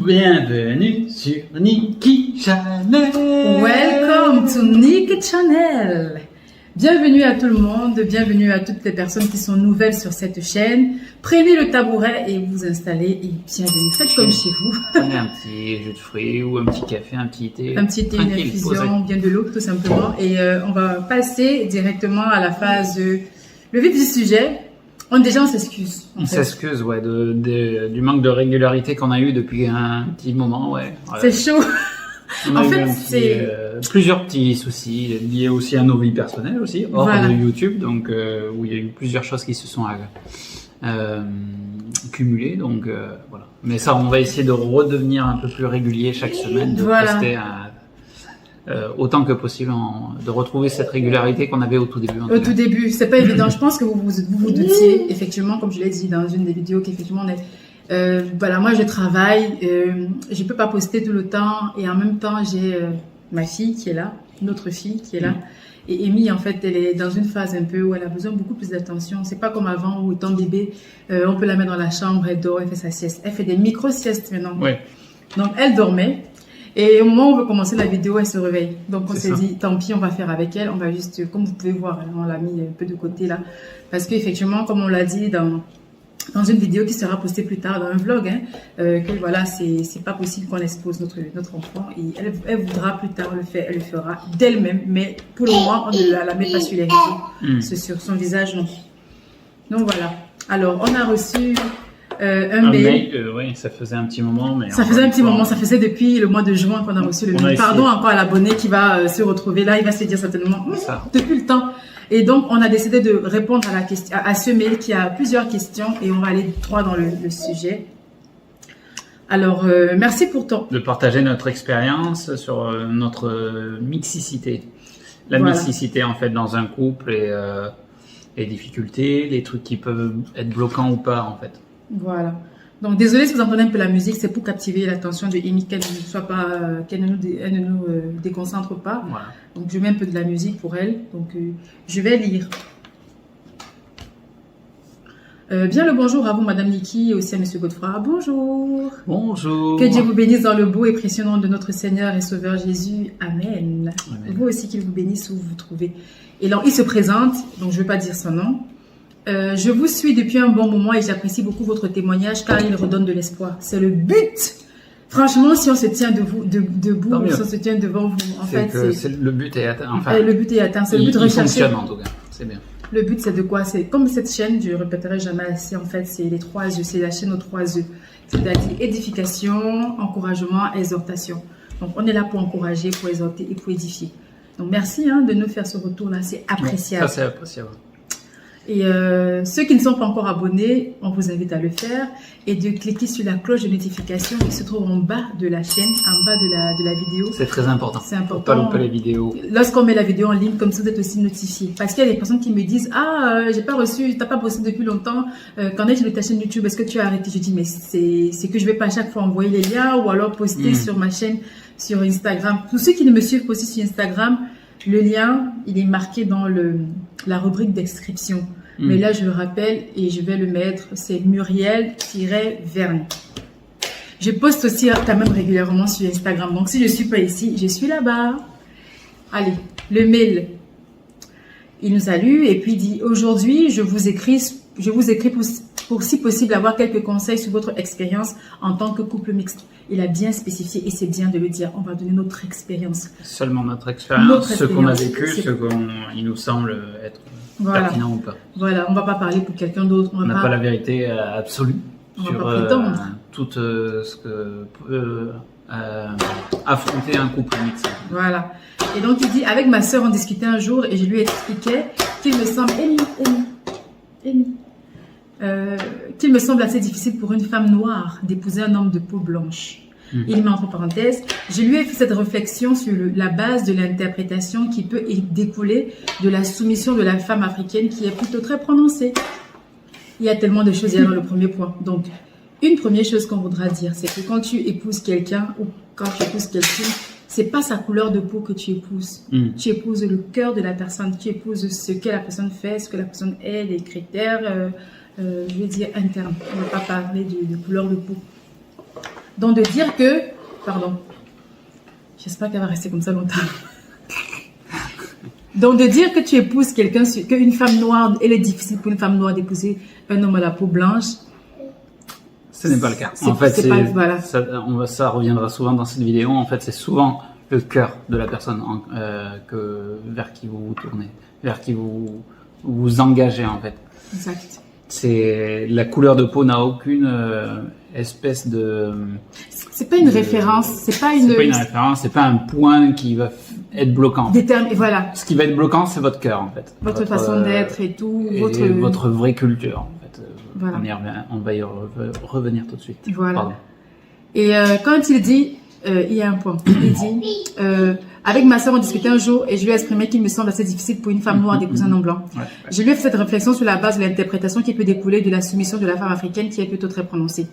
Bienvenue sur Nikki Channel. Welcome to Nikki Channel. Bienvenue à tout le monde, bienvenue à toutes les personnes qui sont nouvelles sur cette chaîne. Prenez le tabouret et vous installez et bienvenue. Faites comme chez vous. Prenez un petit jus de fruits ou un petit café, un petit thé. Un petit thé, une infusion, bien de l'eau tout simplement. Et on va passer directement à la phase, le vif du sujet. Déjà, on s'excuse. On s'excuse, ouais, du manque de régularité qu'on a eu depuis un petit moment, ouais. C'est chaud. En fait, c'est plusieurs petits soucis liés aussi à nos vies personnelles aussi, hors de YouTube, donc où il y a eu plusieurs choses qui se sont cumulées, donc voilà. Mais ça, on va essayer de redevenir un peu plus régulier chaque semaine, de poster autant que possible, de retrouver cette régularité qu'on avait au tout début. Au tout début, c'est pas évident. Je pense que vous vous doutiez, effectivement, comme je l'ai dit dans une des vidéos, qu'effectivement on est. Voilà, moi je travaille, je peux pas poster tout le temps et en même temps j'ai ma fille qui est là, notre fille qui est là. Et Amy, en fait, elle est dans une phase un peu où elle a besoin de beaucoup plus d'attention. C'est pas comme avant où étant bébé, on peut la mettre dans la chambre, elle dort, elle fait sa sieste. Elle fait des micro-siestes maintenant. Ouais. Donc elle dormait. Et au moment où on veut commencer la vidéo, elle se réveille. Donc on s'est dit, tant pis, on va faire avec elle. On va juste, comme vous pouvez voir, on l'a mis un peu de côté là. Parce qu'effectivement, comme on l'a dit dans une vidéo qui sera postée plus tard, dans un vlog, que voilà, c'est pas possible qu'on expose notre enfant. Et elle voudra plus tard le faire, elle le fera d'elle-même. Mais pour le moment, on ne la met pas sur les réseaux. C'est sur son visage, non. Donc voilà. Alors, on a reçu un mail. Oui, ça faisait un petit moment. Mais ça faisait un petit moment, ça faisait depuis le mois de juin qu'on a reçu le mail. Pardon encore à l'abonné qui va se retrouver là, il va se dire certainement, depuis le temps. Et donc, on a décidé de répondre à ce mail qui a plusieurs questions et on va aller droit dans le sujet. Alors, merci pour ton... De partager notre expérience sur notre mixicité. La mixicité, en fait, dans un couple et les difficultés, les trucs qui peuvent être bloquants ou pas, en fait. Voilà. Donc, désolé si vous entendez un peu la musique, c'est pour captiver l'attention de Amy, qu'elle ne nous déconcentre pas. Voilà. Donc, je mets un peu de la musique pour elle. Donc, je vais lire. Bien le bonjour à vous, Madame Nikki, et aussi à Monsieur Godefroy. Bonjour. Bonjour. Que Dieu vous bénisse dans le beau et précieux nom de notre Seigneur et Sauveur Jésus. Amen. Amen. Vous aussi, qu'il vous bénisse où vous vous trouvez. Et alors, il se présente, donc je ne vais pas dire son nom. Je vous suis depuis un bon moment et j'apprécie beaucoup votre témoignage car il redonne de l'espoir. C'est le but. Franchement, si on se tient debout, si on se tient devant vous, en fait, le but est atteint. Enfin, le but est atteint. C'est le but recherché. Il fonctionne en tout cas. C'est bien. Le but, c'est de quoi? C'est comme cette chaîne, je ne répéterai jamais assez. En fait, c'est les 3 E. C'est la chaîne aux 3 E. C'est-à-dire édification, encouragement, exhortation. Donc, on est là pour encourager, pour exhorter et pour édifier. Donc, merci de nous faire ce retour-là. C'est appréciable. Ça, c'est appréciable. Et ceux qui ne sont pas encore abonnés, on vous invite à le faire et de cliquer sur la cloche de notification qui se trouve en bas de la chaîne, en bas de la vidéo. C'est très important. C'est important. Faut pas louper les vidéos. Lorsqu'on met la vidéo en ligne, comme ça, vous êtes aussi notifié. Parce qu'il y a des personnes qui me disent, j'ai pas reçu, t'as pas posté depuis longtemps. Qu'en est-il de ta chaîne YouTube? Est-ce que tu as arrêté? Je dis, mais c'est que je vais pas à chaque fois envoyer les liens ou alors poster sur ma chaîne, sur Instagram. Tous ceux qui ne me suivent pas aussi sur Instagram, le lien, il est marqué dans la rubrique description. Mais là, je le rappelle et je vais le mettre, c'est Muriel-Verne. Je poste aussi quand même régulièrement sur Instagram. Donc, si je ne suis pas ici, je suis là-bas. Allez, le mail. Il nous salue et puis dit, aujourd'hui, je vous écris pour si possible avoir quelques conseils sur votre expérience en tant que couple mixte. Il a bien spécifié et c'est bien de le dire. On va donner notre expérience. Seulement notre expérience, ce qu'on a vécu, il nous semble être pertinent ou pas. Voilà, on ne va pas parler pour quelqu'un d'autre. On n'a pas la vérité absolue sur tout ce que peut affronter un couple mixte. Voilà. Et donc il dit, avec ma soeur, on discutait un jour et je lui expliquais qu'il me semble, qu'il me semble assez difficile pour une femme noire d'épouser un homme de peau blanche. Il met entre parenthèses, je lui ai fait cette réflexion sur la base de l'interprétation qui peut découler de la soumission de la femme africaine qui est plutôt très prononcée. Il y a tellement de choses dans le premier point. Donc, une première chose qu'on voudra dire, c'est que quand tu épouses quelqu'un ou quand tu épouses quelqu'un, c'est pas sa couleur de peau que tu épouses. Tu épouses le cœur de la personne, tu épouses ce que la personne fait, ce que la personne est, les critères, je vais dire internes. On ne va pas parler de couleur de peau. Donc de dire que, pardon, j'espère qu'elle va rester comme ça longtemps. Donc de dire que tu épouses quelqu'un, qu'une femme noire, il est difficile pour une femme noire d'épouser un homme à la peau blanche. Ce n'est pas le cas. En fait, voilà. ça reviendra souvent dans cette vidéo. En fait, c'est souvent le cœur de la personne vers qui vous vous tournez, vers qui vous vous engagez en fait. Exact. C'est la couleur de peau n'a aucune espèce de. C'est pas une référence, c'est pas une référence, c'est pas un point qui va être bloquant. Voilà. Ce qui va être bloquant, c'est votre cœur en fait. Votre façon d'être et tout. Votre vraie culture en fait. Voilà. On va y revenir tout de suite. Voilà. Pardon. Et quand il dit, il y a un point. Il dit, avec ma soeur, on discutait un jour et je lui ai exprimé qu'il me semble assez difficile pour une femme noire d'épouser un homme blanc. Ouais. Je lui ai fait cette réflexion sur la base de l'interprétation qui peut découler de la soumission de la femme africaine qui est plutôt très prononcée.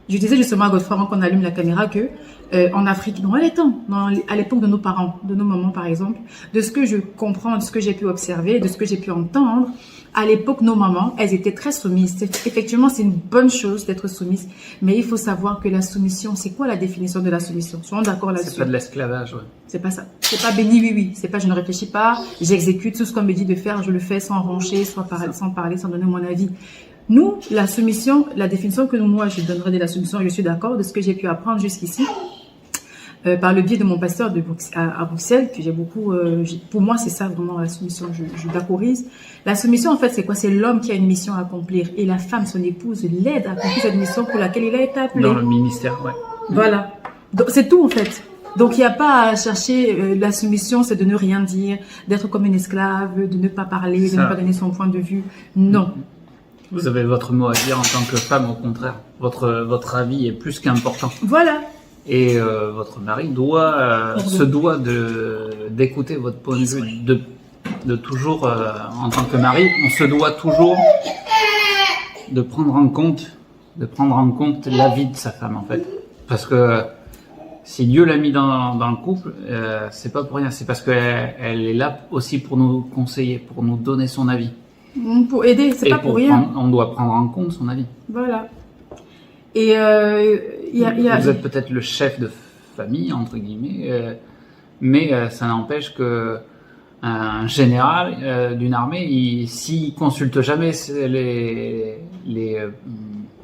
Je disais justement à Godefroy avant qu'on allume la caméra que en Afrique, à l'époque de nos parents, de nos mamans par exemple, de ce que je comprends, de ce que j'ai pu observer, de ce que j'ai pu entendre, à l'époque, nos mamans, elles étaient très soumises. Effectivement, c'est une bonne chose d'être soumise, mais il faut savoir que la soumission, c'est quoi la définition de la soumission? Soyons d'accord là-dessus. C'est pas de l'esclavage, ouais. C'est pas ça. C'est pas béni, oui. C'est pas je ne réfléchis pas, j'exécute tout ce qu'on me dit de faire, je le fais sans roncher, sans parler, sans donner mon avis. Nous, la soumission, la définition que moi je donnerais de la soumission, je suis d'accord, de ce que j'ai pu apprendre jusqu'ici, par le biais de mon pasteur à Bruxelles, que j'ai beaucoup, pour moi c'est ça vraiment la soumission, je l'accorise. La soumission en fait c'est quoi? C'est l'homme qui a une mission à accomplir et la femme, son épouse, l'aide à accomplir cette mission pour laquelle il a été appelé. Dans le ministère, ouais. Voilà. Donc c'est tout en fait. Donc il n'y a pas à chercher, la soumission c'est de ne rien dire, d'être comme une esclave, de ne pas parler, de ne pas donner son point de vue. Non. Vous avez votre mot à dire en tant que femme, au contraire. Votre avis est plus qu'important. Voilà. Et votre mari se doit d'écouter votre point de vue, de toujours, en tant que mari, on se doit toujours de prendre en compte l'avis de sa femme en fait. Parce que si Dieu l'a mis dans le couple, c'est pas pour rien, c'est parce qu'elle est là aussi pour nous conseiller, pour nous donner son avis. Pour aider, c'est pas pour rien. On doit prendre en compte son avis. Voilà. Et vous êtes peut-être le chef de famille entre guillemets, mais ça n'empêche que un général d'une armée, s'il consulte jamais les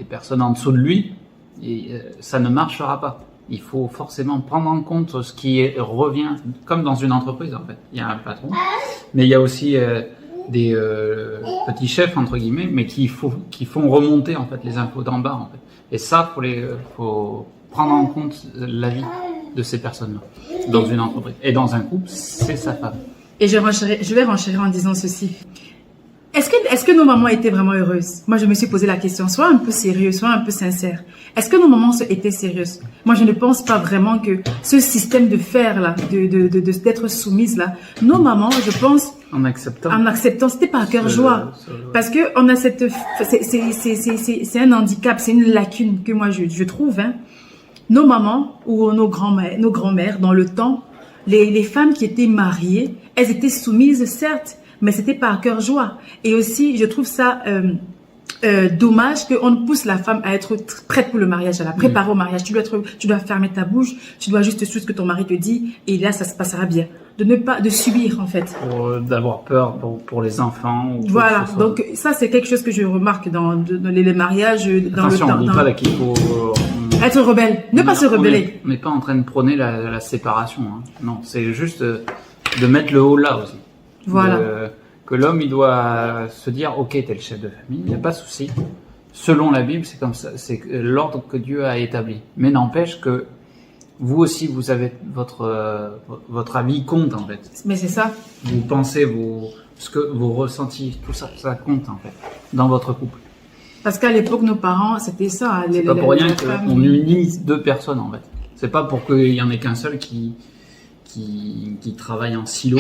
personnes en dessous de lui, ça ne marchera pas. Il faut forcément prendre en compte ce qui revient, comme dans une entreprise en fait. Il y a un patron, mais il y a aussi des petits chefs entre guillemets, mais qui font remonter en fait les infos d'en bas en fait. Et ça, faut prendre en compte l'avis de ces personnes-là dans une entreprise et dans un couple, c'est sa femme. Et je vais renchérir en disant ceci. Est-ce que nos mamans étaient vraiment heureuses? Moi, je me suis posé la question, soit un peu sérieux, soit un peu sincère. Est-ce que nos mamans étaient sérieuses? Moi, je ne pense pas vraiment que ce système de faire là, d'être soumise là, nos mamans, je pense, en acceptant, c'était par cœur joie, parce que on a c'est un handicap, c'est une lacune que moi je trouve. Hein. Nos mamans ou nos grands-mères dans le temps, les femmes qui étaient mariées, elles étaient soumises certes, mais c'était par cœur joie. Et aussi, je trouve ça dommage qu'on pousse la femme à être prête pour le mariage, à la préparer au mariage. Tu dois fermer ta bouche, tu dois juste suivre ce que ton mari te dit, et là, ça se passera bien. De subir, en fait. D'avoir peur pour les enfants. Voilà. Donc, ça, c'est quelque chose que je remarque dans les mariages, dans le temps. Attention, on ne dit pas là qu'il faut... être rebelle. Ne pas se rebeller. On n'est pas en train de prôner la séparation. Hein. Non, c'est juste de mettre le haut là aussi. Voilà. Que l'homme, il doit se dire, ok, t'es le chef de famille, il n'y a pas de souci. Selon la Bible, c'est comme ça, c'est l'ordre que Dieu a établi. Mais n'empêche que vous aussi, vous avez votre avis compte en fait. Mais c'est ça. Vous pensez, vos ressentis, tout ça, ça compte en fait dans votre couple. Parce qu'à l'époque, nos parents, c'était ça. C'est pas pour rien qu'on unisse deux personnes en fait. C'est pas pour qu'il y en ait qu'un seul qui travaille en silo.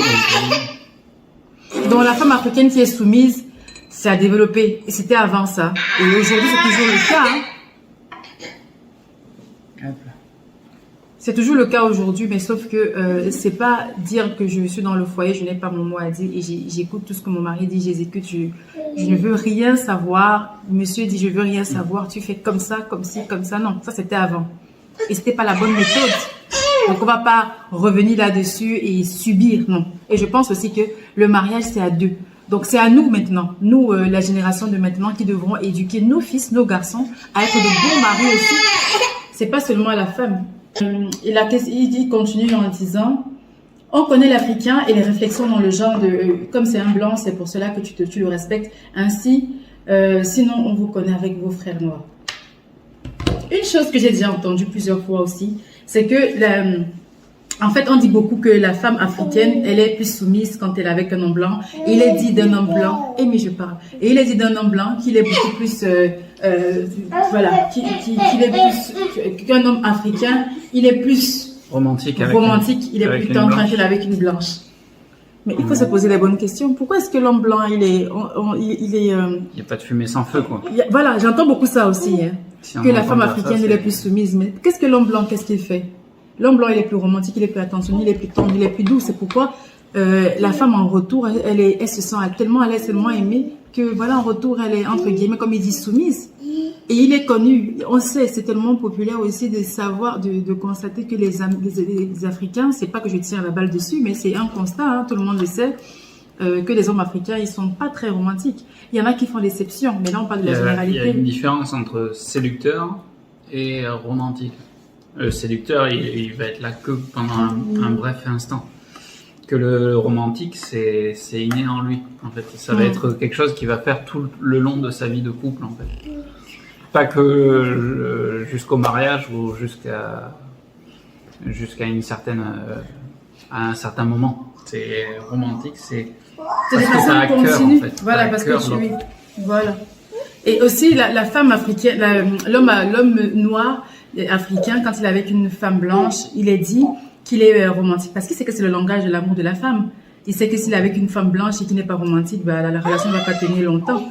Donc la femme africaine qui est soumise, c'est à développer. Et c'était avant ça. Et aujourd'hui, c'est toujours le cas. Hein. C'est toujours le cas aujourd'hui, mais sauf que c'est pas dire que je suis dans le foyer, je n'ai pas mon mot à dire et j'écoute tout ce que mon mari dit, j'exécute, je ne veux rien savoir. Monsieur dit je veux rien savoir, tu fais comme ça, comme ci, comme ça. Non, ça c'était avant. Et c'était pas la bonne méthode. Donc on va pas revenir là-dessus et subir, non. Et je pense aussi que le mariage, c'est à deux. Donc c'est à nous maintenant, nous, la génération de maintenant, qui devront éduquer nos fils, nos garçons, à être de bons maris aussi. C'est pas seulement à la femme. Il continue en disant, on connaît l'Africain et les réflexions dans le genre de, comme c'est un blanc, c'est pour cela que tu le respectes. Ainsi, sinon on vous connaît avec vos frères noirs. Une chose que j'ai déjà entendue plusieurs fois aussi, c'est que en fait, on dit beaucoup que la femme africaine, elle est plus soumise quand elle est avec un homme blanc. Et il est dit d'un homme blanc, et mais je parle. Et il est dit d'un homme blanc qu'il est beaucoup plus, voilà, qu'il est plus qu'un homme africain. Il est plus romantique. Il est plus tendre quand il est avec une blanche. Mais il faut se poser les bonnes questions. Pourquoi est-ce que l'homme blanc, il est, il n'y a pas de fumée sans feu, quoi. Voilà, j'entends beaucoup ça aussi, hein, que la femme africaine, elle est plus soumise. Mais qu'est-ce que l'homme blanc, qu'est-ce qu'il fait? L'homme blanc, il est plus romantique, il est plus attentionné, il est plus tendre, il est plus doux. C'est pourquoi la femme en retour, elle se sent tellement à l'aise, tellement aimée que voilà, en retour, elle est entre guillemets, comme ils disent, soumise. Et il est connu, on sait, c'est tellement populaire aussi de savoir, de constater que les Africains, c'est pas que je tire la balle dessus, mais c'est un constat, hein, tout le monde le sait, que les hommes africains, ils sont pas très romantiques. Il y en a qui font l'exception, mais là on parle de la généralité. Il y a une différence entre séducteur et romantique. Le séducteur, il va être là que pendant un bref instant. Que le romantique, c'est inné en lui. En fait, ça va être quelque chose qui va faire tout le long de sa vie de couple, en fait. Pas que jusqu'au mariage ou jusqu'à une certaine à un certain moment. C'est romantique, c'est parce que ça a cœur, en fait. Voilà, parce que voilà. Et aussi la femme africaine, l'homme noir africain, quand il est avec une femme blanche, il est dit qu'il est romantique parce qu'il sait que c'est le langage de l'amour de la femme. Il sait que s'il est avec une femme blanche et qui n'est pas romantique, bah, la relation ne va pas tenir longtemps.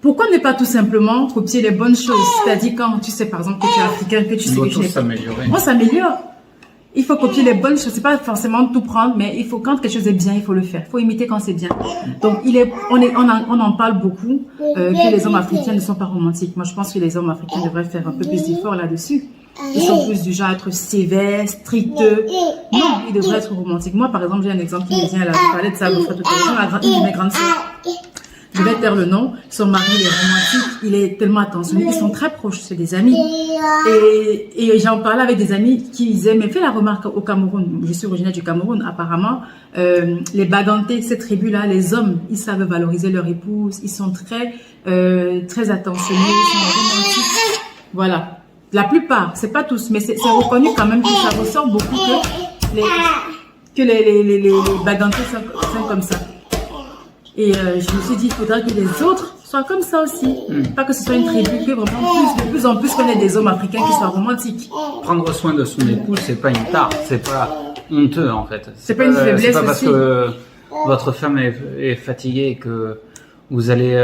Pourquoi ne pas tout simplement copier les bonnes choses? C'est-à-dire quand tu sais par exemple que tu es africain, que tu sais que tu n'es pas... On s'améliore. Il faut copier les bonnes choses. C'est pas forcément tout prendre, mais il faut, quand quelque chose est bien, il faut le faire. Il faut imiter quand c'est bien. Donc, on en parle beaucoup, que les hommes africains ne sont pas romantiques. Moi, je pense que les hommes africains devraient faire un peu plus d'efforts là-dessus. Ils sont plus du genre à être sévères, stricts. Non, ils devraient être romantiques. Moi, par exemple, j'ai un exemple qui me vient à la, je parlais de ça tout à l'heure, une de mes grandes sœurs. Je vais taire le nom. Son mari, il est romantique. Il est tellement attentionné. Ils sont très proches. C'est des amis. Et j'en parlais avec des amis qui disaient, mais fais la remarque au Cameroun. Je suis originaire du Cameroun. Apparemment, les Bagantés, ces tribus-là, les hommes, ils savent valoriser leur épouse. Ils sont très attentionnés. Ils sont romantiques. Voilà. La plupart, c'est pas tous, mais c'est reconnu quand même que ça ressort beaucoup que les Bagantés sont comme ça. Et je me suis dit, il faudrait que les autres soient comme ça aussi. Pas que ce soit une tribu, que vraiment de plus en plus qu'on ait des hommes africains qui soient romantiques. Prendre soin de son épouse, c'est pas une tare, c'est pas honteux en fait. C'est pas une faiblesse. C'est pas parce que votre femme est fatiguée et que vous allez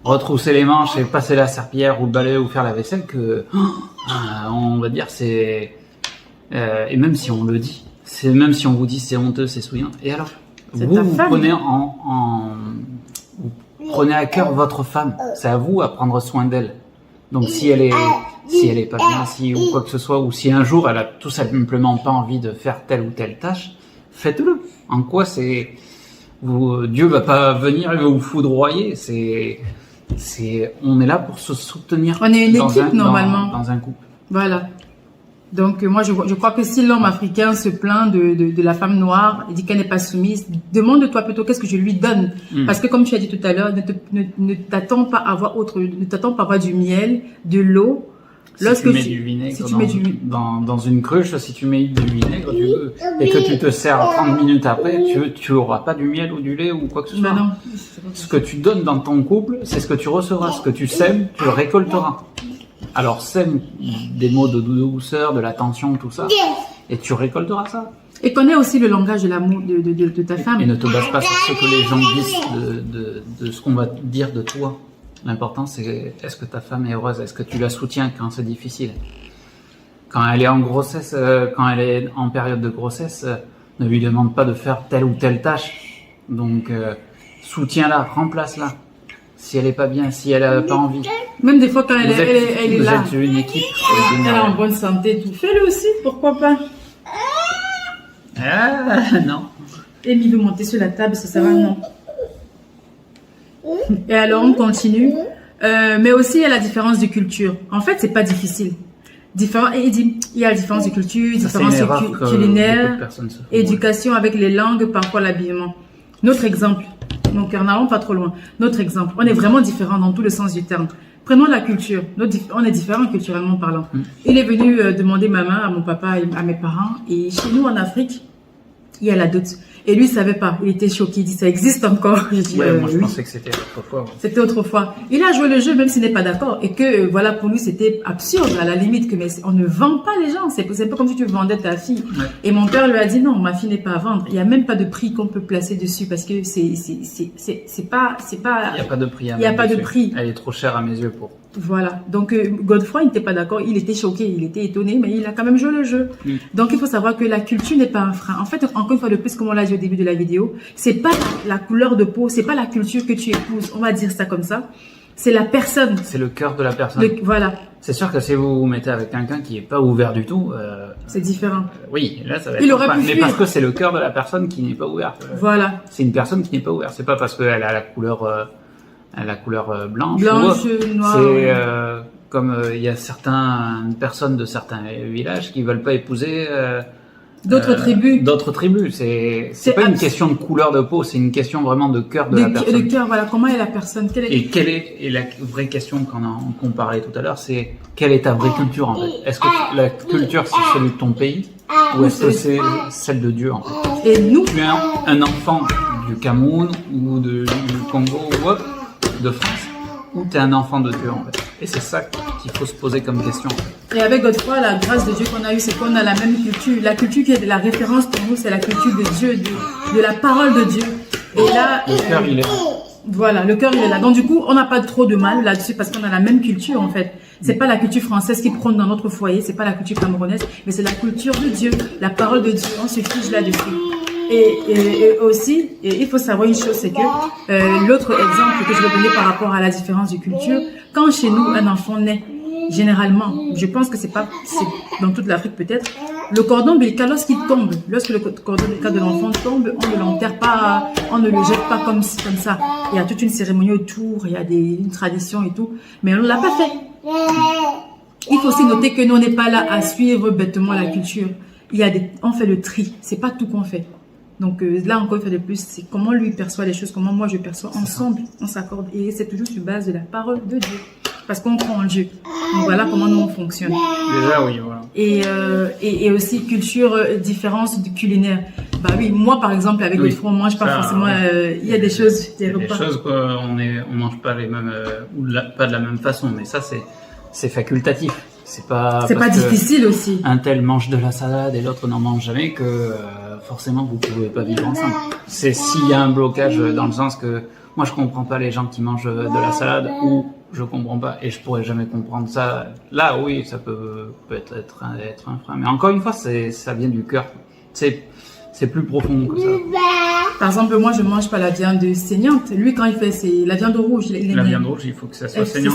retrousser les manches et passer la serpillière ou le balai ou faire la vaisselle que on va dire c'est et même si on le dit, même si on vous dit c'est honteux, c'est souillant. Et alors? Vous prenez à cœur votre femme. C'est à vous à prendre soin d'elle. Donc si elle est pas bien, ou quoi que ce soit, ou si un jour elle a tout simplement pas envie de faire telle ou telle tâche, faites-le. En quoi Dieu va pas venir et va vous foudroyer. On est là pour se soutenir. On est une équipe normalement dans un couple. Voilà. Donc moi je crois que si l'homme africain se plaint de la femme noire et dit qu'elle n'est pas soumise, demande-toi plutôt qu'est-ce que je lui donne. Parce que comme tu as dit tout à l'heure, ne t'attends pas à avoir du miel, de l'eau. Si tu mets du vinaigre dans une cruche, si tu mets du vinaigre et que tu te sers 30 minutes après, tu auras pas du miel ou du lait ou quoi que ce soit. Non. Ce que tu donnes dans ton couple, c'est ce que tu recevras. Ce que tu sèmes, tu le récolteras. Alors sème des mots de douceur, de l'attention, tout ça, et tu récolteras ça. Et connais aussi le langage de l'amour de ta femme. Et ne te base pas sur ce que les gens disent de ce qu'on va dire de toi. L'important c'est est-ce que ta femme est heureuse, est-ce que tu la soutiens quand c'est difficile. Quand elle est en grossesse, quand elle est en période de grossesse, ne lui demande pas de faire telle ou telle tâche. Donc soutiens-la, remplace-la. Si elle est pas bien, si elle a pas envie, Même des fois quand elle est vous là, êtes une équipe. elle est en bonne santé et tout. Fais-le aussi, pourquoi pas. Ah, non. Amy veut monter sur la table, ça va, non. Et alors, on continue. Mais aussi, il y a la différence de culture. En fait, c'est pas difficile. Et il dit, il y a la différence de culture, différence culinaire, éducation avec les langues, parfois l'habillement. Notre exemple, donc n'allons pas trop loin. Notre exemple, on est vraiment différents dans tout le sens du terme. Prenons la culture. On est différents culturellement parlant. Il est venu demander ma main à mon papa et à mes parents. Et chez nous, en Afrique, il y a la dot. Et lui, il savait pas. Il était choqué. Il dit, ça existe encore. Je dis, moi, je oui. pensais que c'était autrefois. Ouais. C'était autrefois. Il a joué le jeu, même s'il n'est pas d'accord. Et que, voilà, pour lui, c'était absurde, à la limite, que, mais on ne vend pas les gens. C'est pas comme si tu vendais ta fille. Ouais. Et mon père lui a dit, non, ma fille n'est pas à vendre. Il n'y a même pas de prix qu'on peut placer dessus parce que c'est pas. Il n'y a pas de prix. Il n'y a pas de prix. Elle est trop chère à mes yeux pour. Voilà. Donc, Godefroy, il n'était pas d'accord. Il était choqué. Il était étonné, mais il a quand même joué le jeu. Donc, il faut savoir que la culture n'est pas un frein. En fait, encore une fois de plus, comme on l'a dit au début de la vidéo, c'est pas la couleur de peau, c'est pas la culture que tu épouses. On va dire ça comme ça. C'est la personne. C'est le cœur de la personne. Voilà. C'est sûr que si vous vous mettez avec quelqu'un qui n'est pas ouvert du tout, c'est différent. Oui, là ça va être. Il aurait pu fuir. Mais parce que c'est le cœur de la personne qui n'est pas ouverte. Voilà. C'est une personne qui n'est pas ouverte. C'est pas parce qu'elle a la couleur, blanche. Blanche, noire. C'est comme il y a certaines personnes de certains villages qui veulent pas épouser. D'autres tribus. D'autres tribus. C'est pas une question de couleur de peau, c'est une question vraiment de cœur de la personne. De cœur, voilà. Comment est la personne? Et la vraie question qu'on parlait tout à l'heure, c'est quelle est ta vraie culture en fait? Est-ce que la culture c'est celle de ton pays ou est-ce que c'est celle de Dieu en fait? Et nous, tu es un enfant du Cameroun ou du Congo ou de France, ou tu es un enfant de Dieu en fait? Et c'est ça qu'il faut se poser comme question. Et avec Godefroy, la grâce de Dieu qu'on a eue, c'est qu'on a la même culture. La culture qui est la référence pour nous, c'est la culture de Dieu, de la parole de Dieu. Et là, le cœur, il est là. Voilà, le cœur, il est là. Donc du coup, on n'a pas trop de mal là-dessus parce qu'on a la même culture en fait. C'est pas la culture française qui prône dans notre foyer, c'est pas la culture camerounaise, mais c'est la culture de Dieu, la parole de Dieu. On se fige là-dessus. Et aussi, il faut savoir une chose, c'est que l'autre exemple que je vais donner par rapport à la différence de culture, quand chez nous un enfant naît, généralement, je pense que c'est dans toute l'Afrique peut-être, le cordon ombilical lorsqu'il tombe, lorsque le cordon ombilical de l'enfant tombe, on ne l'enterre pas, on ne le jette pas comme ça. Il y a toute une cérémonie autour, il y a une tradition et tout, mais on ne l'a pas fait. Il faut aussi noter que nous on n'est pas là à suivre bêtement la culture. On fait le tri, c'est pas tout qu'on fait. Donc là encore une fois de plus, c'est comment lui perçoit les choses, comment moi je perçois, ensemble on s'accorde et c'est toujours sur base de la parole de Dieu parce qu'on croit en Dieu. Donc voilà comment nous on fonctionne. Déjà oui, voilà. Et aussi culture, différence de culinaire. Bah oui, moi par exemple avec Godefroy on mange pas forcément. Il y a des choses, des choses qu'on mange pas les mêmes pas de la même façon, mais ça c'est facultatif. C'est pas difficile aussi. Un tel mange de la salade et l'autre n'en mange jamais que forcément vous pouvez pas vivre ensemble. C'est s'il y a un blocage dans le sens que moi je comprends pas les gens qui mangent de la salade ou je comprends pas et je pourrais jamais comprendre ça. Là oui, ça peut être un frein, mais encore une fois ça vient du cœur. C'est plus profond que ça. Par exemple, moi, je mange pas la viande saignante. Lui, quand il fait la viande rouge, la viande rouge, il faut que ça soit saignant.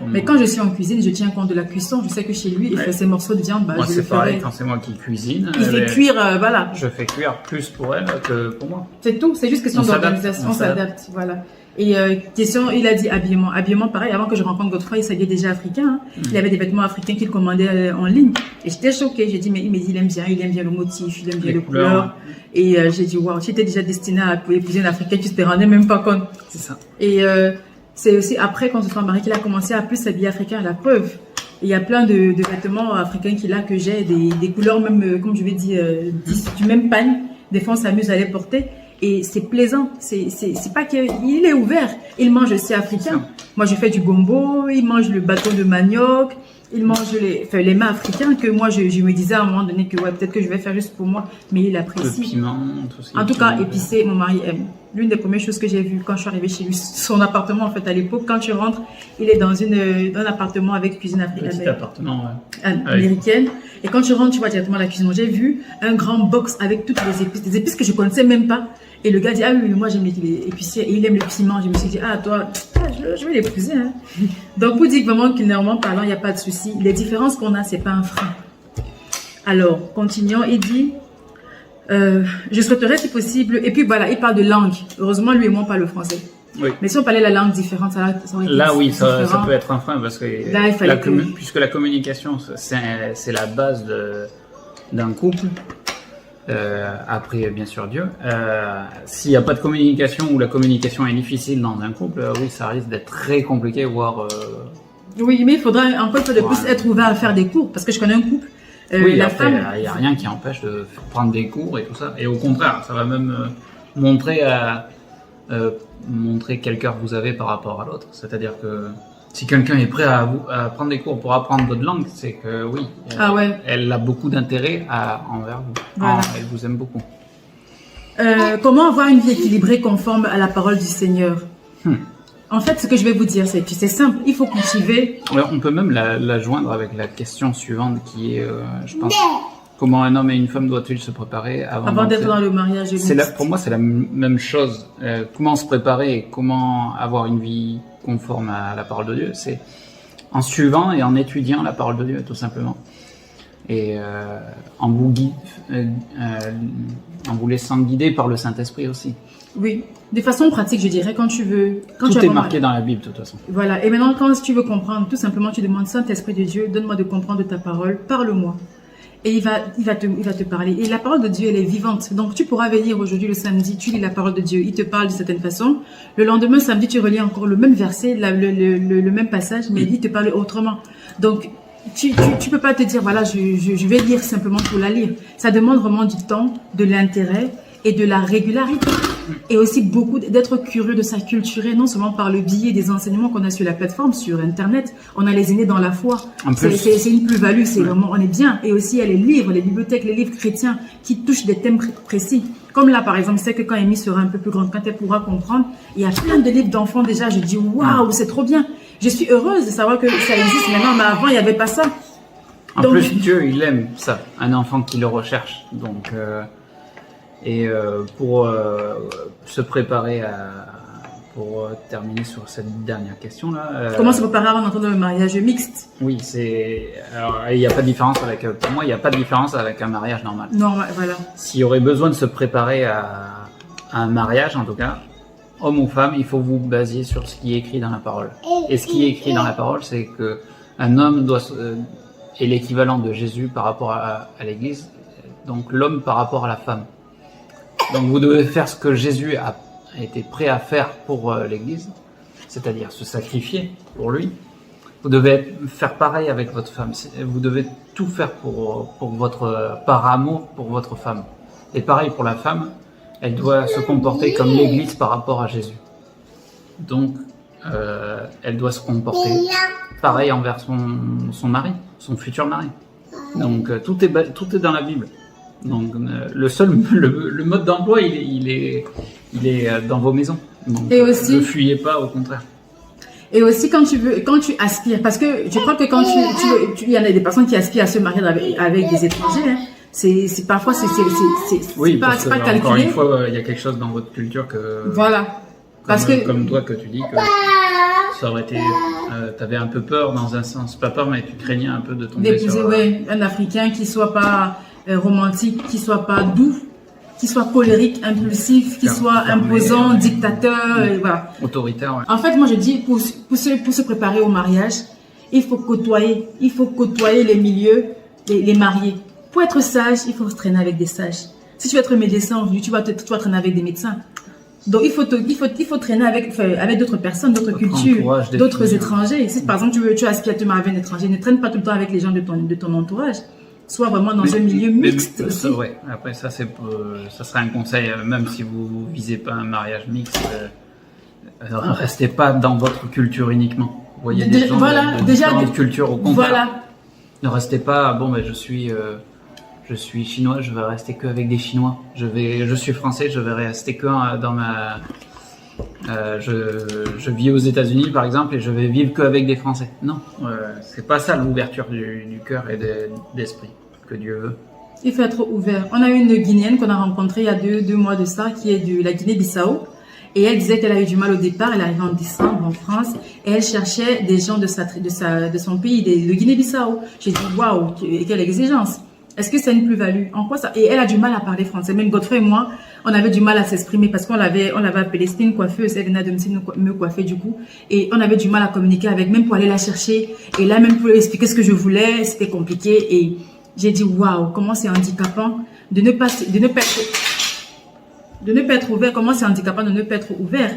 Mais quand je suis en cuisine, je tiens compte de la cuisson. Je sais que chez lui, il fait ses morceaux de viande. Moi, c'est pareil. Quand c'est moi qui cuisine, il fait cuire, voilà. Je fais cuire plus pour elle que pour moi. C'est tout. C'est juste question d'organisation. On s'adapte, voilà. Et question, il a dit habillement. Habillement, pareil, avant que je rencontre Godefroy, il s'habillait déjà africain. Hein. Il avait des vêtements africains qu'il commandait en ligne. Et j'étais choquée. J'ai dit, mais il me dit, il aime bien le motif, il aime bien les couleurs. Et j'ai dit, waouh, tu étais déjà destiné à épouser une africaine, tu te rendais même pas compte. C'est ça. Et c'est aussi après, quand on se soit marié, qu'il a commencé à plus s'habiller africain, à la preuve. Il y a plein de vêtements africains qu'il a, que j'ai, des couleurs même, comme je vais dire, du même pagne. Des fois, on s'amuse à les porter. Et c'est plaisant, c'est pas qu'il est ouvert, il mange aussi africain. Moi je fais du gombo, il mange le bâton de manioc, il mange les mets africains que moi je me disais à un moment donné que ouais, peut-être que je vais faire juste pour moi, mais il apprécie. Le piment, tout ça. En tout cas, épicé, mon mari aime. L'une des premières choses que j'ai vues quand je suis arrivée chez lui, son appartement en fait à l'époque, quand tu rentres, il est dans un appartement avec cuisine africaine. Petit appartement, ouais. Américaine. Et quand tu rentres, tu vois directement la cuisine. J'ai vu un grand box avec toutes les épices, des épices que je connaissais même pas. Et le gars dit, ah oui, moi j'aime les épiciers et il aime le piment. Je me suis dit, ah toi, je vais l'épouser. Hein. Donc, vous dites vraiment que néanmoins parlant, il n'y a pas de souci. Les différences qu'on a, c'est pas un frein. Alors, continuons. Il dit, je souhaiterais si possible. Et puis voilà, il parle de langue. Heureusement, lui et moi, on parle le français. Oui. Mais si on parlait la langue différente, ça aurait été là, oui, ça différent. peut être un frein parce que Là, puisque la communication, c'est la base d'un couple. Après, bien sûr, Dieu. S'il n'y a pas de communication ou la communication est difficile dans un couple, oui, ça risque d'être très compliqué, voire. Oui, mais il faudra encore une fois de plus être ouvert à faire des cours, parce que je connais un couple. Oui, la après, femme. il n'y a rien qui empêche de prendre des cours et tout ça. Et au contraire, ça va même montrer quel cœur vous avez par rapport à l'autre. C'est-à-dire que si quelqu'un est prêt à prendre des cours pour apprendre votre langue, c'est que oui, elle a beaucoup d'intérêt envers vous. Voilà. Elle vous aime beaucoup. Comment avoir une vie équilibrée conforme à la parole du Seigneur? En fait, ce que je vais vous dire, c'est simple. Il faut cultiver. On peut même la joindre avec la question suivante qui est, je pense, comment un homme et une femme doivent-ils se préparer avant d'être dans le mariage mixte? Pour moi, c'est la même chose. Comment se préparer et comment avoir une vie conforme à la parole de Dieu, c'est en suivant et en étudiant la parole de Dieu, tout simplement. Et en vous laissant guider par le Saint-Esprit aussi. Oui, de façon pratique, je dirais, quand tu veux... Tout est marqué dans la Bible, de toute façon. Voilà, et maintenant, quand tu veux comprendre, tout simplement, tu demandes, Saint-Esprit de Dieu, donne-moi de comprendre ta parole, parle-moi. Et il va te parler. Et la parole de Dieu, elle est vivante. Donc, tu pourras venir aujourd'hui, le samedi, tu lis la parole de Dieu, il te parle de certaine façon. Le lendemain, samedi, tu relis encore le même verset, le même passage, mais il te parle autrement. Donc, tu peux pas te dire, voilà, je vais lire simplement pour la lire. Ça demande vraiment du temps, de l'intérêt et de la régularité. Et aussi beaucoup d'être curieux, de s'acculturer, non seulement par le biais des enseignements qu'on a sur la plateforme, sur Internet. On a les aînés dans la foi. C'est une plus-value, c'est vraiment, on est bien. Et aussi, il y a les livres, les bibliothèques, les livres chrétiens qui touchent des thèmes précis. Comme là, par exemple, c'est que quand Amy sera un peu plus grande, quand elle pourra comprendre, il y a plein de livres d'enfants déjà. Je dis, waouh, c'est trop bien. Je suis heureuse de savoir que ça existe maintenant, mais avant, il n'y avait pas ça. En plus, Dieu, il aime ça, un enfant qui le recherche. Donc, pour se préparer pour terminer sur cette dernière question-là. Comment se préparer avant d'entrer dans le mariage mixte? Oui, alors, il n'y a pas de différence pour moi, il n'y a pas de différence avec un mariage normal. Non, voilà. S'il y aurait besoin de se préparer à un mariage, en tout cas, homme ou femme, il faut vous baser sur ce qui est écrit dans la parole. Et ce qui est écrit dans la parole, c'est que un homme est l'équivalent de Jésus par rapport à l'Église, donc l'homme par rapport à la femme. Donc vous devez faire ce que Jésus a été prêt à faire pour l'Église, c'est-à-dire se sacrifier pour lui. Vous devez faire pareil avec votre femme. Vous devez tout faire par amour pour votre femme. Et pareil pour la femme, elle doit se comporter comme l'Église par rapport à Jésus. Donc elle doit se comporter pareil envers son mari, son futur mari. Donc tout est dans la Bible. Donc le mode d'emploi il est dans vos maisons. Donc, et aussi, ne fuyez pas, au contraire. Et aussi quand tu aspires, parce que je crois que quand il y en a des personnes qui aspirent à se marier avec des étrangers, hein, c'est parfois c'est pas calculé. Encore une fois, il y a quelque chose dans votre culture que voilà. Comme toi que tu dis que ça aurait été, t'avais un peu peur dans un sens, pas peur mais tu craignais un peu de tomber sur un Africain qui soit pas romantique, qui soit pas doux, qui soit colérique, impulsif, qui soit imposant, dictateur, et voilà. Autoritaire. Ouais. En fait, moi je dis pour se préparer au mariage, il faut côtoyer les milieux, les mariés. Pour être sage, il faut se traîner avec des sages. Si tu veux être médecin, tu vas traîner avec des médecins. Donc il faut traîner avec d'autres personnes, d'autres cultures, d'autres étrangers. Si par exemple tu aspires à te marier avec un étranger, ne traîne pas tout le temps avec les gens de ton entourage. Sois vraiment dans un milieu mixte aussi. Ouais. Après ça serait un conseil, même si vous visez pas un mariage mixte, restez pas dans votre culture uniquement. Vous voyez des gens de différentes cultures au contraire. Voilà. Ne restez pas je suis chinois, je vais rester que avec des Chinois. Je suis français, je vais rester que dans ma. Je vis aux États-Unis par exemple et je vais vivre que avec des Français. Non, c'est pas ça l'ouverture du cœur et d'esprit que Dieu veut. Il faut être ouvert. On a une Guinéenne qu'on a rencontrée il y a deux mois de ça, qui est de la Guinée-Bissau. Et elle disait qu'elle avait du mal au départ. Elle arrivait en décembre en France et elle cherchait des gens de son pays, de Guinée-Bissau. J'ai dit, waouh, quelle exigence. Est-ce que c'est une plus-value? En quoi ça? Et elle a du mal à parler français. Même Godfrey et moi, on avait du mal à s'exprimer parce qu'on l'avait appelée, c'était une coiffeuse. Elle venait à domicile me coiffer du coup. Et on avait du mal à communiquer avec, même pour aller la chercher. Et là, même pour lui expliquer ce que je voulais, c'était compliqué. Et j'ai dit, waouh, comment c'est handicapant de ne pas être ouvert. Comment c'est handicapant de ne pas être ouvert.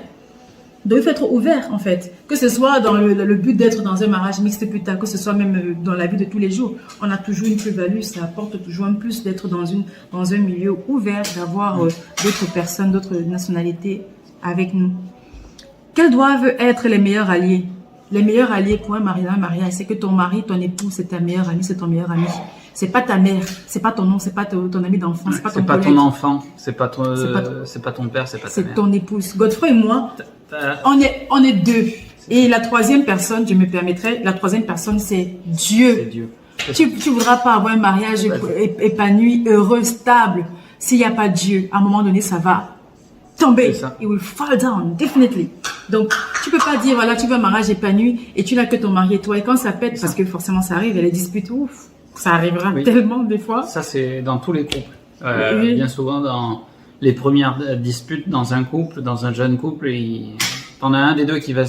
De être ouvert, en fait. Que ce soit dans le but d'être dans un mariage mixte plus tard, que ce soit même dans la vie de tous les jours. On a toujours une plus-value, ça apporte toujours un plus d'être dans un milieu ouvert, d'avoir d'autres personnes, d'autres nationalités avec nous. Quels doivent être les meilleurs alliés? Les meilleurs alliés pour un mariage, c'est que ton mari, ton époux, c'est ta meilleure amie, c'est ton meilleur ami. C'est pas ta mère, c'est pas ton nom, c'est pas ton ami d'enfance, c'est pas ton collègue. C'est pas ton enfant, c'est pas ton père, c'est pas ta mère. C'est ton épouse. Godfrey et moi, on est deux. Et la troisième personne, je me permettrai, la troisième personne, c'est Dieu. C'est Dieu. Tu voudras pas avoir un mariage épanoui, heureux, stable. S'il n'y a pas Dieu, à un moment donné, ça va tomber. It will fall down, definitely. Donc, tu peux pas dire, voilà, tu veux un mariage épanoui et tu n'as que ton mari et toi. Et quand ça pète, parce que forcément ça arrive, il y a les disputes, ouf, ça arrivera tellement des fois. Ça, c'est dans tous les couples. Bien souvent, dans les premières disputes dans un couple, dans un jeune couple, t'en as un des deux qui va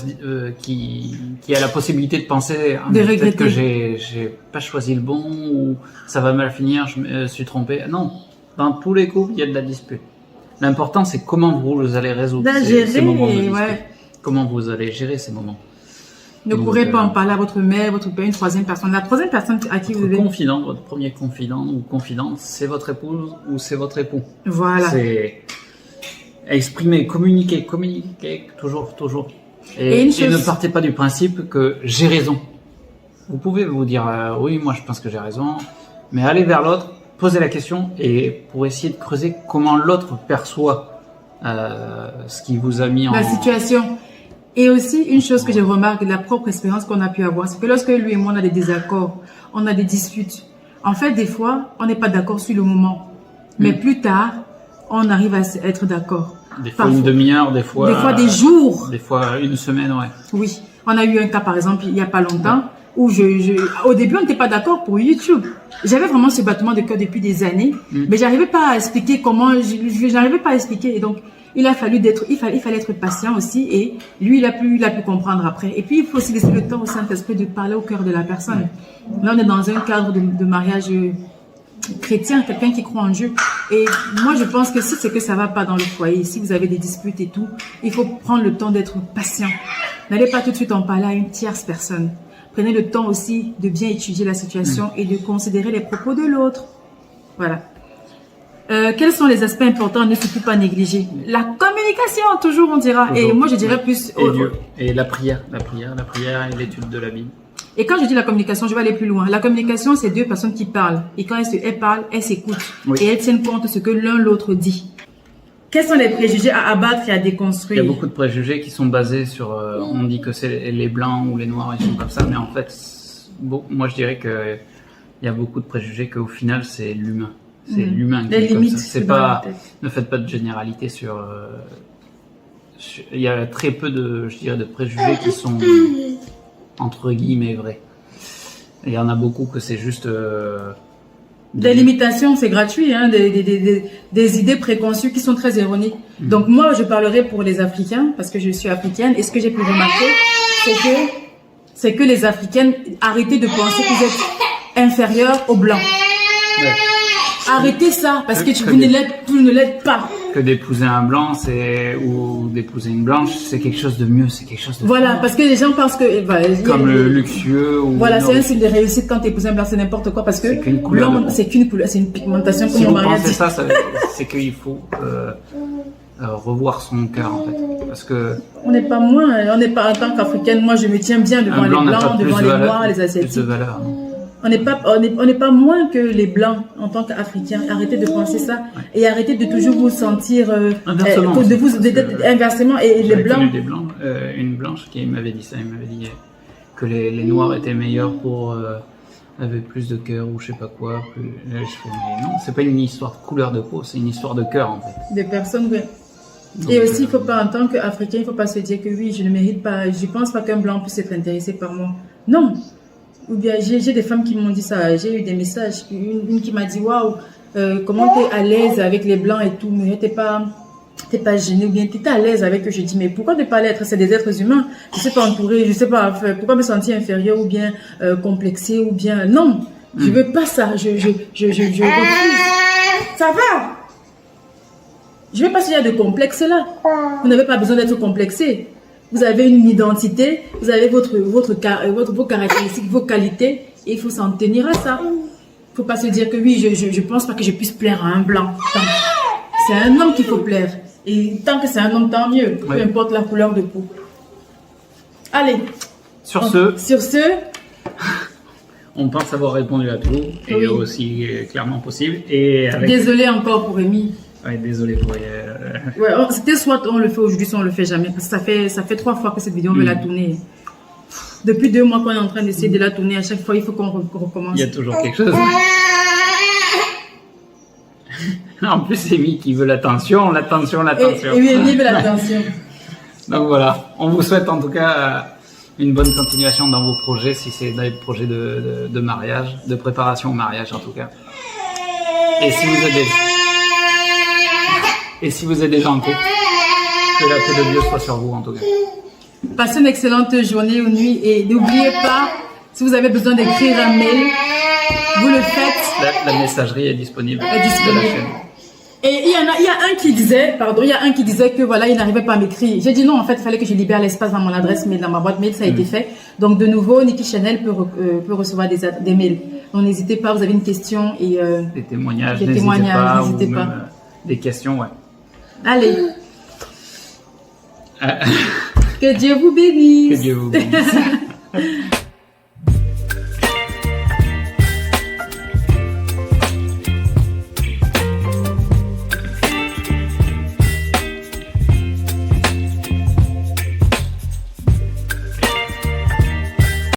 qui a la possibilité de penser peut-être que j'ai pas choisi le bon ou ça va mal finir, je me suis trompé. Non, dans tous les couples, il y a de la dispute. L'important, c'est comment vous allez résoudre ces moments de dispute. Comment vous allez gérer ces moments. Ne courez pas en parler à votre mère, votre père, une troisième personne. La troisième personne à qui vous devez... confident, votre premier confident ou confidente, c'est votre épouse ou c'est votre époux. Voilà. C'est exprimer, communiquer, toujours. Et ne partez pas du principe que j'ai raison. Vous pouvez vous dire, oui, moi je pense que j'ai raison, mais allez vers l'autre, posez la question et pour essayer de creuser comment l'autre perçoit ce qui vous a mis en... La situation. Et aussi, une chose que je remarque de la propre expérience qu'on a pu avoir, c'est que lorsque lui et moi, on a des désaccords, on a des disputes. En fait, des fois, on n'est pas d'accord sur le moment. Mais plus tard, on arrive à être d'accord. Des fois une demi-heure, des fois des jours. Des fois une semaine, ouais. Oui. On a eu un cas, par exemple, il n'y a pas longtemps, où au début, on n'était pas d'accord pour YouTube. J'avais vraiment ce battement de cœur depuis des années, mais j'arrivais pas à expliquer comment, j'arrivais pas à expliquer. Et donc, il fallait être patient aussi, et lui, il a pu comprendre après. Et puis, il faut aussi laisser le temps au Saint-Esprit de parler au cœur de la personne. Là, on est dans un cadre de mariage chrétien, quelqu'un qui croit en Dieu. Et moi, je pense que si c'est que ça va pas dans le foyer, si vous avez des disputes et tout, il faut prendre le temps d'être patient. N'allez pas tout de suite en parler à une tierce personne. Prenez le temps aussi de bien étudier la situation et de considérer les propos de l'autre. Voilà. Quels sont les aspects importants à ne surtout pas négliger? La communication, toujours on dira. Toujours. Et moi, je dirais plus... Et Dieu. Et la prière et l'étude de la Bible. Et quand je dis la communication, je vais aller plus loin. La communication, c'est deux personnes qui parlent. Et quand elles parlent, elles s'écoutent. Oui. Et elles tiennent compte de ce que l'un l'autre dit. Quels sont les préjugés à abattre et à déconstruire? Il y a beaucoup de préjugés qui sont basés sur... on dit que c'est les blancs ou les noirs, ils sont comme ça. Mais en fait, moi, je dirais qu'il y a beaucoup de préjugés qu'au final, c'est l'humain. C'est l'humain qui est comme ça. C'est pas... Ne faites pas de généralité sur... il y a très peu de préjugés qui sont... entre guillemets vrai. Il y en a beaucoup que c'est juste des limitations, c'est gratuit, hein, des idées préconçues qui sont très erronées. Donc moi, je parlerai pour les Africains parce que je suis africaine et ce que j'ai pu remarquer, c'est que les Africaines arrêtez de penser que vous êtes inférieurs aux blancs. Ouais. Arrêtez ça parce que vous ne l'êtes pas. Que d'épouser un blanc, ou d'épouser une blanche, c'est quelque chose de mieux, c'est quelque chose de... Voilà, parce que les gens pensent que... comme le luxueux ou... Voilà, c'est un signe de réussite quand t'épouses un blanc, c'est n'importe quoi, parce que... C'est qu'une couleur. C'est qu'une couleur, c'est une pigmentation comme si mon mari a dit. ça, c'est qu'il faut revoir son cœur, en fait. Parce que... On n'est pas en tant qu'Africaine, moi je me tiens bien devant les blancs, devant les noirs, les asiatiques. Plus de valeur, non. On n'est pas moins que les blancs en tant qu'Africains. Arrêtez de penser ça et arrêtez de toujours vous sentir inversement. Et les blancs. J'ai connu une blanche qui m'avait dit ça. Elle m'avait dit que les noirs étaient meilleurs pour avaient plus de cœur ou je sais pas quoi. Je fais, mais non, c'est pas une histoire de couleur de peau, c'est une histoire de cœur en fait. Des personnes, oui. Donc, Et aussi, il faut pas, en tant qu'Africain, il faut pas se dire que oui, je ne mérite pas, je pense pas qu'un blanc puisse être intéressé par moi. Non. Ou bien, j'ai des femmes qui m'ont dit ça, j'ai eu des messages, une qui m'a dit, waouh, comment t'es à l'aise avec les blancs et tout, mais t'es pas gêné ou bien t'es à l'aise avec eux. Je dis, mais pourquoi ne pas l'être? C'est des êtres humains. Je sais pas entourer, je sais pas, pourquoi me sentir inférieur ou bien complexé ou bien, non, je veux pas ça, je refuse. Ça va? Je ne veux pas s'il y a de complexe là. Vous n'avez pas besoin d'être complexé. Vous avez une identité, vous avez vos caractéristiques, vos qualités, et il faut s'en tenir à ça. Il ne faut pas se dire que oui, je pense pas que je puisse plaire à un blanc. C'est un homme qu'il faut plaire. Et tant que c'est un homme, tant mieux. Peu importe la couleur de peau. Allez. Sur ce, on pense avoir répondu à tout, et aussi clairement possible. Et avec... Désolé encore pour Rémi. Ouais, désolé pour... Ouais, c'était soit on le fait aujourd'hui, soit on le fait jamais. Parce que ça fait 3 fois que cette vidéo, on veut la tourner. Depuis 2 mois qu'on est en train d'essayer de la tourner, à chaque fois, il faut qu'on recommence. Il y a toujours quelque chose. En plus, Amy qui veut l'attention. Et oui, Amy veut l'attention. Donc voilà, on vous souhaite en tout cas une bonne continuation dans vos projets, si c'est des projets de mariage, de préparation au mariage en tout cas. Et si vous êtes déjà en couple, que la paix de Dieu soit sur vous en tout cas. Passez une excellente journée ou nuit et n'oubliez pas, si vous avez besoin d'écrire un mail, vous le faites. La messagerie est disponible. De la chaîne. Et il y a un qui disait que voilà, il n'arrivait pas à m'écrire. J'ai dit non, en fait, il fallait que je libère l'espace dans mon adresse mail, dans ma boîte mail, ça a été fait. Donc de nouveau, Niki Chanel peut recevoir des mails. Donc n'hésitez pas, vous avez une question et des témoignages, n'hésitez pas. Même, des questions, ouais. Allez. Que Dieu vous bénisse. Que Dieu vous bénisse.